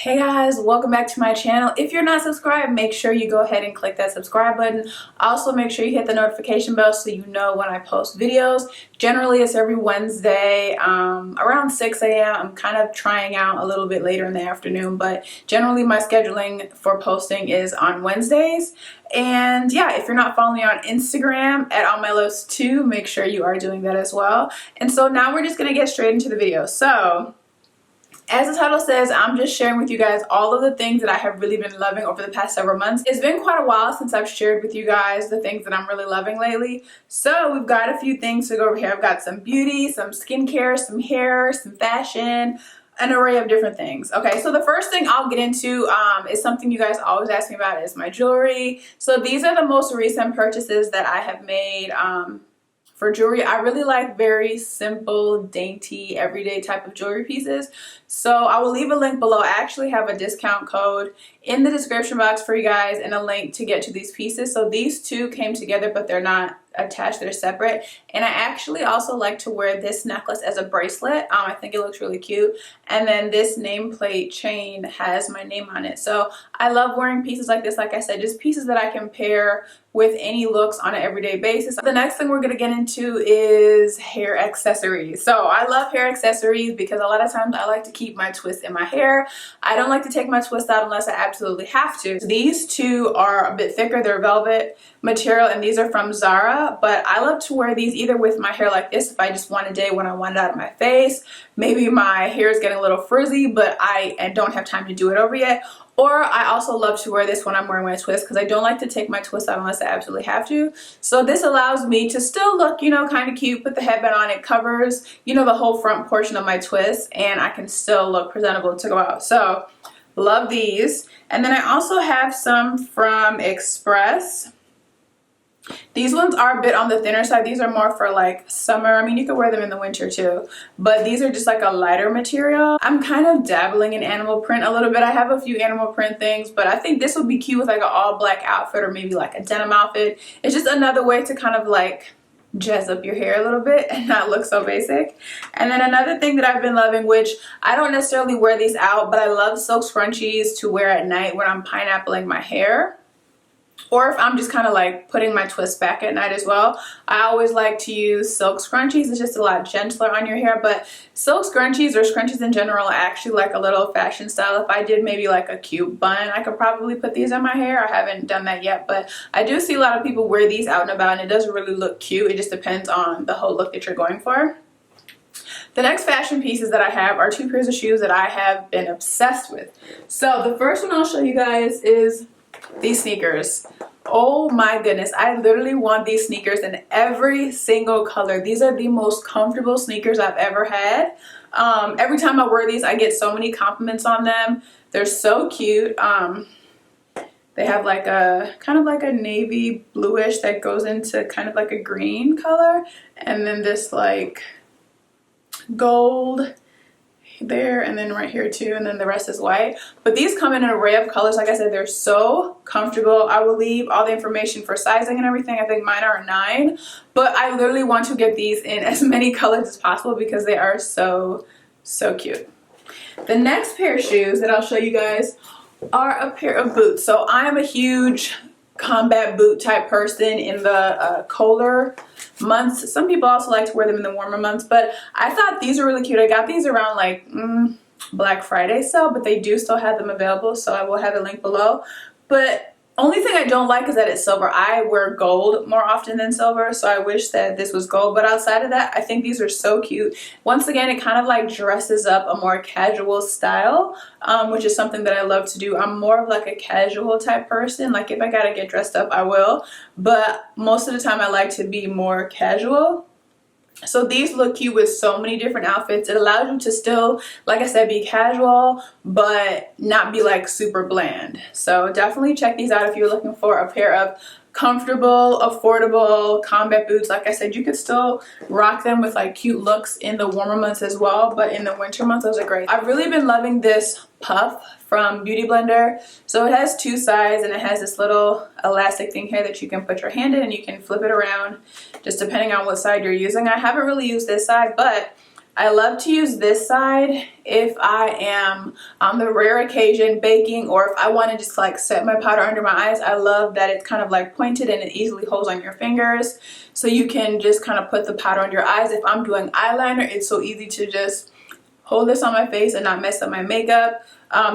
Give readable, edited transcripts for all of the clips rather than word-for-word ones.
Hey guys, welcome back to my channel. If you're not subscribed, make sure you go ahead and click that subscribe button. Also, make sure you hit the notification bell so you know when I post videos. Generally, it's every Wednesday around 6 a.m. I'm kind of trying out a little bit later in the afternoon, but generally my scheduling for posting is on Wednesdays. And yeah, if you're not following me on Instagram at allmyluvs2, make sure you are doing that as well. And so now we're just going to get straight into the video. So as the title says, I'm just sharing with you guys all of the things that I have really been loving over the past several months. It's been quite a while since I've shared with you guys the things that I'm really loving lately. So we've got a few things to go over here. I've got some beauty, some skincare, some hair, some fashion, an array of different things. Okay, so the first thing I'll get into is something you guys always ask me about, is my jewelry. So these are the most recent purchases that I have made. For jewelry, I really like very simple, dainty, everyday type of jewelry pieces. So I will leave a link below. I actually have a discount code in the description box for you guys and a link to get to these pieces. So these two came together, but they're not attached, they're separate. And I actually also like to wear this necklace as a bracelet. I think it looks really cute. And then this nameplate chain has my name on it. So I love wearing pieces like this. Like I said, just pieces that I can pair with any looks on an everyday basis. The next thing we're going to get into is hair accessories. So I love hair accessories because a lot of times I like to keep my twist in my hair. I don't like to take my twist out unless I absolutely have to. These two are a bit thicker. They're velvet material and these are from Zara, but I love to wear these either with my hair like this if I just want a day when I want it out of my face. Maybe my hair is getting a little frizzy but I don't have time to do it over yet. Or I also love to wear this when I'm wearing my twist because I don't like to take my twist out unless I absolutely have to. So this allows me to still look, you know, kind of cute, put the headband on. It covers, you know, the whole front portion of my twist and I can still look presentable to go out. So love these. And then I also have some from Express. These ones are a bit on the thinner side. These are more for like summer. I mean, you could wear them in the winter too, but these are just like a lighter material. I'm kind of dabbling in animal print a little bit. I have a few animal print things, but I think this would be cute with like an all black outfit or maybe like a denim outfit. It's just another way to kind of like jazz up your hair a little bit and not look so basic. And then another thing that I've been loving, which I don't necessarily wear these out, but I love silk scrunchies to wear at night when I'm pineappling my hair. Or if I'm just kind of like putting my twist back at night as well. I always like to use silk scrunchies. It's just a lot gentler on your hair, but silk scrunchies or scrunchies in general are actually like a little fashion style. If I did maybe like a cute bun, I could probably put these in my hair. I haven't done that yet, but I do see a lot of people wear these out and about and it does really look cute. It just depends on the whole look that you're going for. The next fashion pieces that I have are two pairs of shoes that I have been obsessed with. So the first one I'll show you guys is these sneakers. Oh my goodness, I literally want these sneakers in every single color. These are the most comfortable sneakers I've ever had. Every time I wear these, I get so many compliments on them. They're so cute. They have like a kind of like a navy bluish that goes into kind of like a green color, and then this like gold there, and then right here too, and then the rest is white. But these come in an array of colors. Like I said, they're so comfortable. I will leave all the information for sizing and everything. I think mine are a 9, but I literally want to get these in as many colors as possible because they are so cute. The next pair of shoes that I'll show you guys are a pair of boots. So I am a huge combat boot type person in the colder months. Some people also like to wear them in the warmer months, but I thought these were really cute. I got these around like Black Friday sale, but they do still have them available, so I will have a link below. But only thing I don't like is that it's silver. I wear gold more often than silver, so I wish that this was gold. But outside of that, I think these are so cute. Once again, it kind of like dresses up a more casual style, which is something that I love to do. I'm more of like a casual type person. Like if I gotta get dressed up, I will. But most of the time I like to be more casual. So these look cute with so many different outfits. It allows you to still, like I said, be casual, but not be like super bland. So definitely check these out if you're looking for a pair of comfortable, affordable combat boots. Like I said, you could still rock them with like cute looks in the warmer months as well, but in the winter months, those are great. I've really been loving this puff from Beauty Blender. So it has two sides and it has this little elastic thing here that you can put your hand in and you can flip it around just depending on what side you're using. I haven't really used this side, but I love to use this side if I am on the rare occasion baking, or if I want to just like set my powder under my eyes. I love that it's kind of like pointed and it easily holds on your fingers, so you can just kind of put the powder on your eyes. If I'm doing eyeliner, it's so easy to just hold this on my face and not mess up my makeup.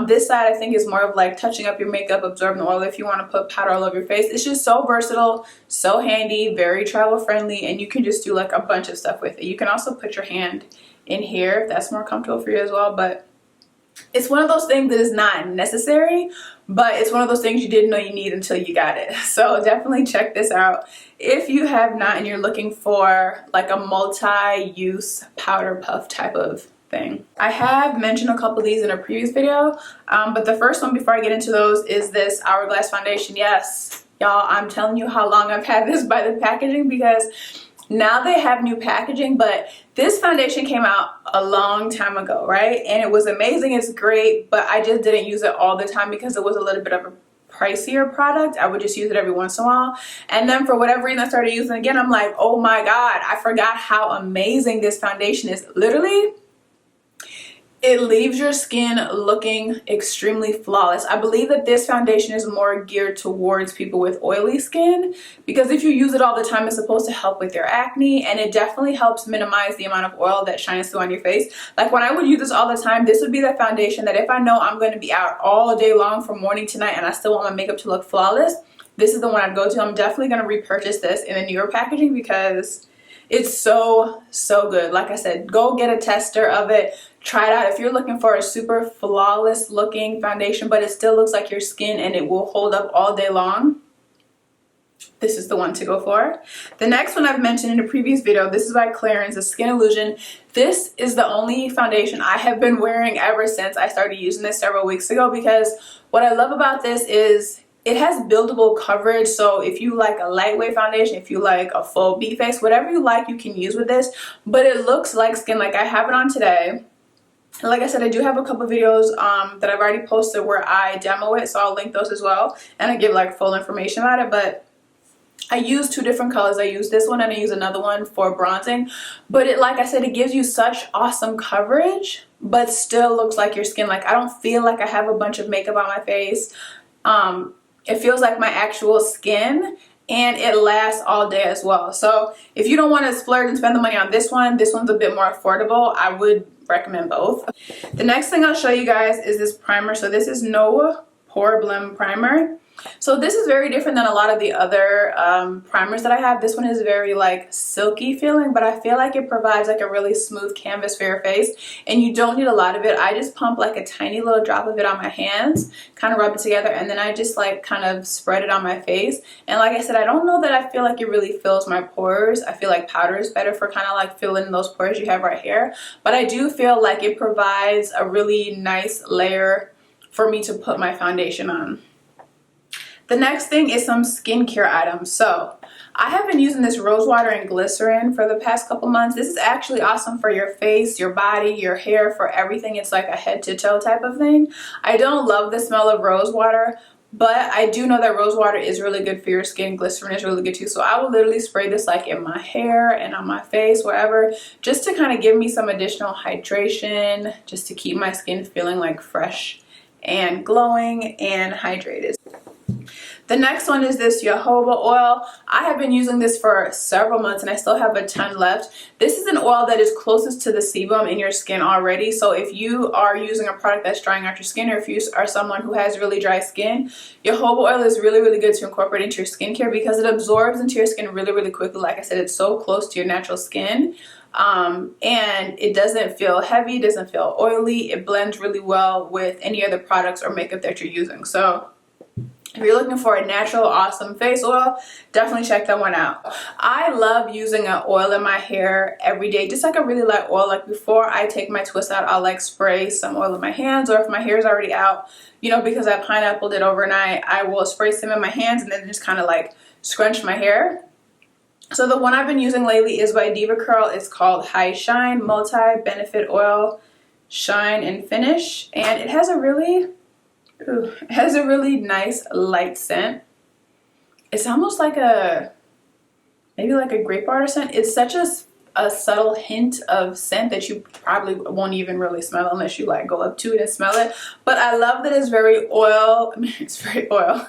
This side I think is more of like touching up your makeup, absorbing the oil if you want to put powder all over your face. It's just so versatile, so handy, very travel friendly, and you can just do like a bunch of stuff with it. You can also put your hand in here if that's more comfortable for you as well, but it's one of those things that is not necessary, but it's one of those things you didn't know you need until you got it. So definitely check this out if you have not and you're looking for like a multi-use powder puff type of thing. I have mentioned a couple of these in a previous video, but the first one before I get into those is this Hourglass foundation. Yes, y'all, I'm telling you how long I've had this by the packaging, because now they have new packaging, but this foundation came out a long time ago, right? And it was amazing, it's great, but I just didn't use it all the time because it was a little bit of a pricier product. I would just use it every once in a while. And then for whatever reason I started using it again. I'm like, oh my God, I forgot how amazing this foundation is. Literally, it leaves your skin looking extremely flawless. I believe that this foundation is more geared towards people with oily skin, because if you use it all the time, it's supposed to help with your acne, and it definitely helps minimize the amount of oil that shines through on your face. Like when I would use this all the time, this would be the foundation that if I know I'm going to be out all day long from morning to night and I still want my makeup to look flawless, this is the one I'd go to. I'm definitely going to repurchase this in a newer packaging because it's so good. Like I said, go get a tester of it. Try it out. If you're looking for a super flawless looking foundation, but it still looks like your skin and it will hold up all day long, this is the one to go for. The next one I've mentioned in a previous video, this is by CLARINS, the Skin Illusion. This is the only foundation I have been wearing ever since I started using this several weeks ago, because what I love about this is it has buildable coverage. So if you like a lightweight foundation, if you like a full beat face, whatever you like, you can use with this. But it looks like skin. Like I have it on today. Like I said, I do have a couple videos that I've already posted where I demo it, so I'll link those as well, and I give like full information about it. But I use two different colors. I use this one and I use another one for bronzing. But it, like I said, it gives you such awesome coverage, but still looks like your skin. Like I don't feel like I have a bunch of makeup on my face. It feels like my actual skin, and it lasts all day as well. So if you don't want to splurge and spend the money on this one's a bit more affordable. I would recommend both. The next thing I'll show you guys is this primer. So this is No Pore Blem Primer. So this is very different than a lot of the other primers that I have. This one is very like silky feeling, but I feel like it provides like a really smooth canvas for your face, and you don't need a lot of it. I just pump like a tiny little drop of it on my hands, kind of rub it together, and then I just like kind of spread it on my face. And like I said, I don't know that I feel like it really fills my pores. I feel like powder is better for kind of like filling those pores you have right here, but I do feel like it provides a really nice layer for me to put my foundation on. The next thing is some skincare items. So I have been using this rose water and glycerin for the past couple months. This is actually awesome for your face, your body, your hair, for everything. It's like a head to toe type of thing. I don't love the smell of rose water, but I do know that rose water is really good for your skin. Glycerin is really good too. So I will literally spray this like in my hair and on my face, wherever, just to kind of give me some additional hydration, just to keep my skin feeling like fresh and glowing and hydrated. The next one is this jojoba oil. I have been using this for several months and I still have a ton left. This is an oil that is closest to the sebum in your skin already. So if you are using a product that's drying out your skin, or if you are someone who has really dry skin, jojoba oil is really good to incorporate into your skincare because it absorbs into your skin really quickly. Like I said, it's so close to your natural skin. And it doesn't feel heavy, doesn't feel oily. It blends really well with any other products or makeup that you're using. So if you're looking for a natural, awesome face oil, definitely check that one out. I love using an oil in my hair every day, just like a really light oil. Like before I take my twist out, I'll like spray some oil in my hands, or if my hair is already out, you know, because I pineappled it overnight, I will spray some in my hands and then just kind of like scrunch my hair. So the one I've been using lately is by DevaCurl. It's called High Shine Multi Benefit Oil Shine and Finish, and it has a really nice light scent. It's almost like maybe like a grape water scent. It's such a a subtle hint of scent that you probably won't even really smell unless you like go up to it and smell it. But I love that it's very oil. I mean, it's very oil.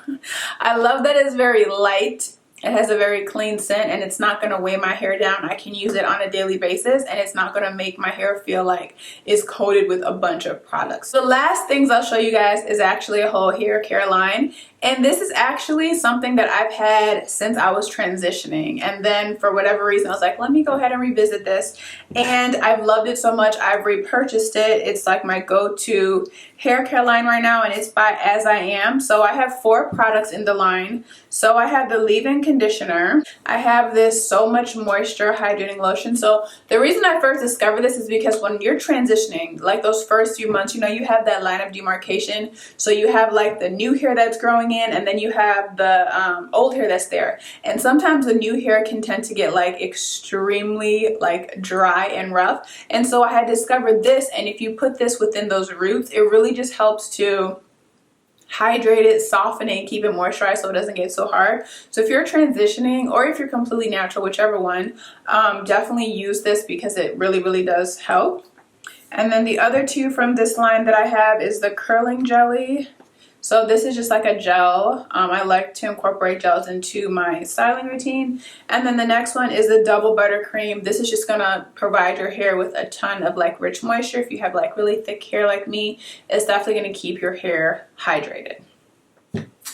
I love that it's very light. It has a very clean scent, and it's not going to weigh my hair down. I can use it on a daily basis, and it's not going to make my hair feel like it's coated with a bunch of products. The last things I'll show you guys is actually a whole hair care line. And this is actually something that I've had since I was transitioning. And then for whatever reason, I was like, let me go ahead and revisit this. And I've loved it so much, I've repurchased it. It's like my go-to hair care line right now, and it's by As I Am. So I have 4 products in the line. So I have the leave-in conditioner. I have this So Much Moisture hydrating lotion. So the reason I first discovered this is because when you're transitioning, like those first few months, you know, you have that line of demarcation. So you have like the new hair that's growing in, and then you have the old hair that's there. And sometimes the new hair can tend to get like extremely like dry and rough. And so I had discovered this, and if you put this within those roots, it really just helps to hydrate it, soften it, and keep it moisturized so it doesn't get so hard. So if you're transitioning, or if you're completely natural, whichever one, definitely use this because it really does help. And then the other 2 from this line that I have is the curling jelly. So this is just like a gel. I like to incorporate gels into my styling routine. And then the next one is the double buttercream. This is just gonna provide your hair with a ton of like rich moisture. If you have like really thick hair like me, it's definitely gonna keep your hair hydrated.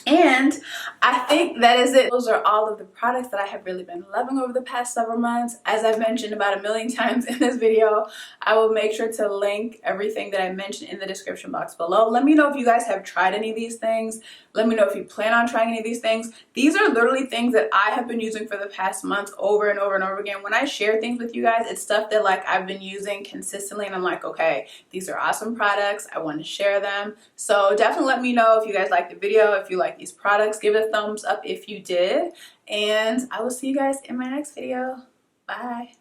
And I think that is it. Those are all of the products that I have really been loving over the past several months. As I've mentioned about 1,000,000 times in this video, I will make sure to link everything that I mentioned in the description box below. Let me know if you guys have tried any of these things. Let me know if you plan on trying any of these things. These are literally things that I have been using for the past months over and over and over again. When I share things with you guys, it's stuff that like I've been using consistently, and I'm like, okay, these are awesome products. I want to share them. So definitely let me know if you guys liked the video, if you like these products. Give it a thumbs up if you did, and I will see you guys in my next video. Bye.